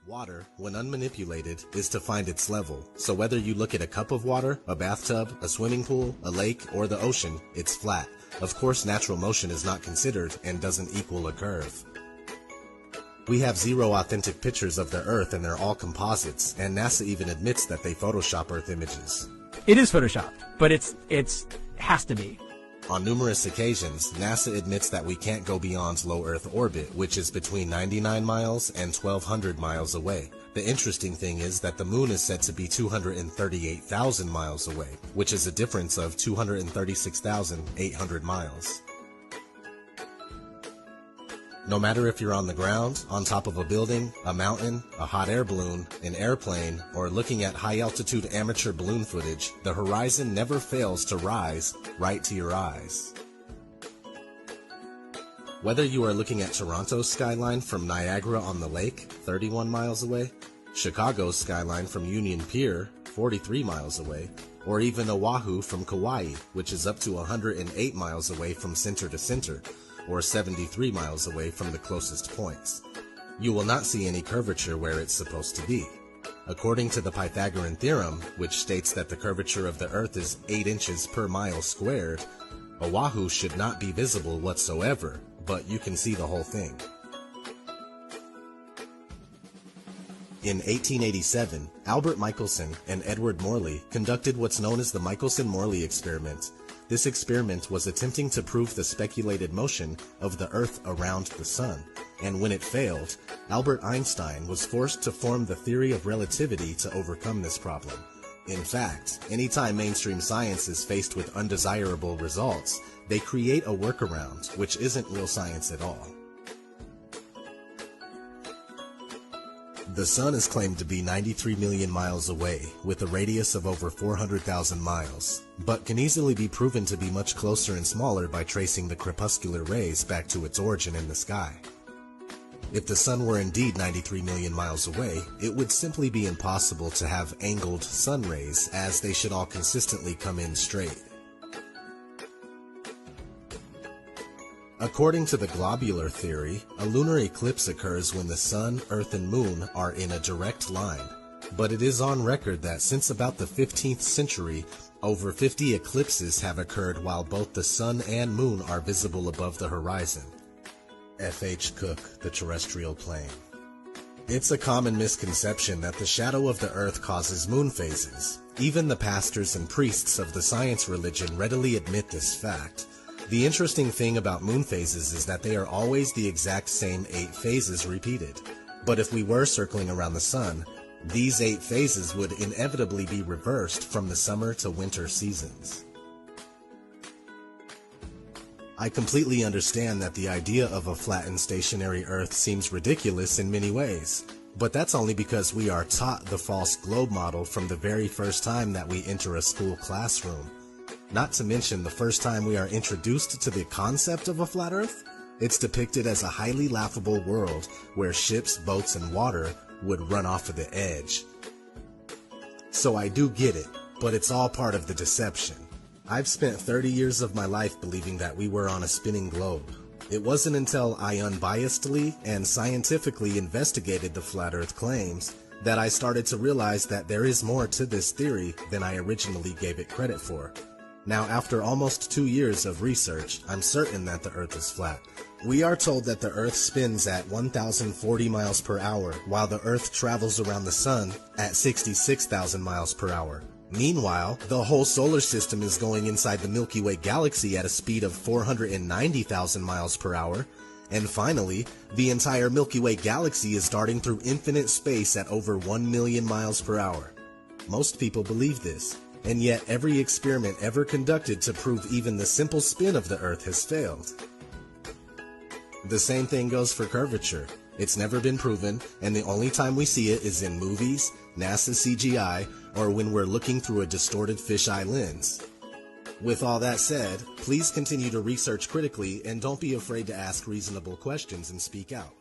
Water, when unmanipulated, is to find its level. So whether you look at a cup of water, a bathtub, a swimming pool, a lake, or the ocean, it's flat. Of course, natural motion is not considered and doesn't equal a curve. We have zero authentic pictures of the Earth, and they're all composites, and NASA even admits that they Photoshop Earth images. It is Photoshopped, but it's has to be. On numerous occasions, NASA admits that we can't go beyond low Earth orbit, which is between 99 miles and 1,200 miles away. The interesting thing is that the moon is said to be 238,000 miles away, which is a difference of 236,800 miles. No matter if you're on the ground, on top of a building, a mountain, a hot air balloon, an airplane, or looking at high-altitude amateur balloon footage, the horizon never fails to rise right to your eyes. Whether you are looking at Toronto's skyline from Niagara-on-the-Lake, 31 miles away, Chicago's skyline from Union Pier, 43 miles away, or even Oahu from Kauai, which is up to 108 miles away from center to center, or 73 miles away from the closest points. You will not see any curvature where it's supposed to be. According to the Pythagorean theorem, which states that the curvature of the Earth is 8 inches per mile squared, Oahu should not be visible whatsoever, but you can see the whole thing. In 1887, Albert Michelson and Edward Morley conducted what's known as the Michelson-Morley experiment. This experiment was attempting to prove the speculated motion of the Earth around the Sun, and when it failed, Albert Einstein was forced to form the theory of relativity to overcome this problem. In fact, anytime mainstream science is faced with undesirable results, they create a workaround, which isn't real science at all. The Sun is claimed to be 93 million miles away, with a radius of over 400,000 miles, but can easily be proven to be much closer and smaller by tracing the crepuscular rays back to its origin in the sky. If the Sun were indeed 93 million miles away, it would simply be impossible to have angled sun rays, as they should all consistently come in straight. According to the globular theory, a lunar eclipse occurs when the Sun, Earth, and Moon are in a direct line. But it is on record that since about the 15th century, over 50 eclipses have occurred while both the Sun and Moon are visible above the horizon. F. H. Cook, The Terrestrial Plane. It's a common misconception that the shadow of the Earth causes moon phases. Even the pastors and priests of the science religion readily admit this fact. The interesting thing about moon phases is that they are always the exact same 8 phases repeated. But if we were circling around the Sun, these 8 phases would inevitably be reversed from the summer to winter seasons. I completely understand that the idea of a flattened stationary Earth seems ridiculous in many ways, but that's only because we are taught the false globe model from the very first time that we enter a school classroom. Not to mention the first time we are introduced to the concept of a flat Earth, it's depicted as a highly laughable world where ships, boats, and water would run off of the edge. So I do get it, but it's all part of the deception. I've spent 30 years of my life believing that we were on a spinning globe. It wasn't until I unbiasedly and scientifically investigated the flat Earth claims that I started to realize that there is more to this theory than I originally gave it credit for. Now, after almost 2 years of research, I'm certain that the Earth is flat. We are told that the Earth spins at 1,040 miles per hour, while the Earth travels around the Sun at 66,000 miles per hour. Meanwhile, the whole solar system is going inside the Milky Way galaxy at a speed of 490,000 miles per hour. And finally, the entire Milky Way galaxy is darting through infinite space at over 1 million miles per hour. Most people believe this. And yet every experiment ever conducted to prove even the simple spin of the Earth has failed. The same thing goes for curvature. It's never been proven, and the only time we see it is in movies, NASA CGI, or when we're looking through a distorted fisheye lens. With all that said, please continue to research critically and don't be afraid to ask reasonable questions and speak out.